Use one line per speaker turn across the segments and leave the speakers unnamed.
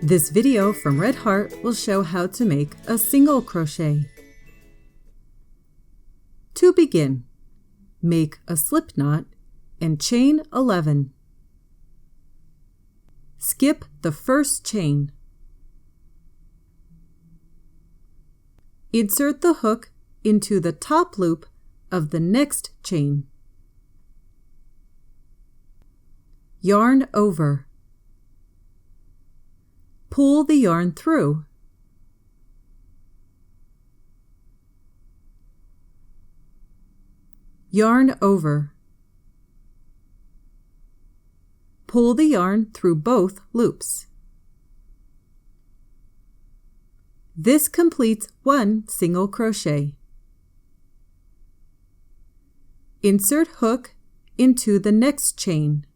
This video from Red Heart will show how to make a single crochet. To begin, make a slip knot and chain 11. Skip the first chain. Insert the hook into the top loop of the next chain. Yarn over. Pull the yarn through. Yarn over. Pull the yarn through both loops. This completes one single crochet. Insert hook into the next chain.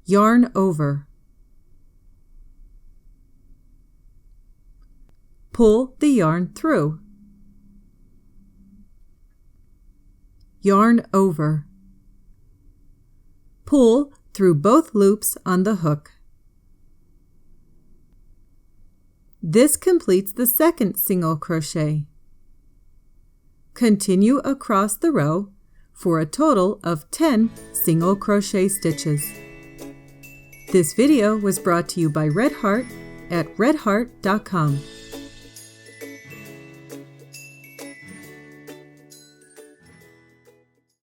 Yarn over. Pull the yarn through. Yarn over. Pull through both loops on the hook. This completes the second single crochet. Continue across the row for a total of 10 single crochet stitches. This video was brought to you by Red Heart at redheart.com.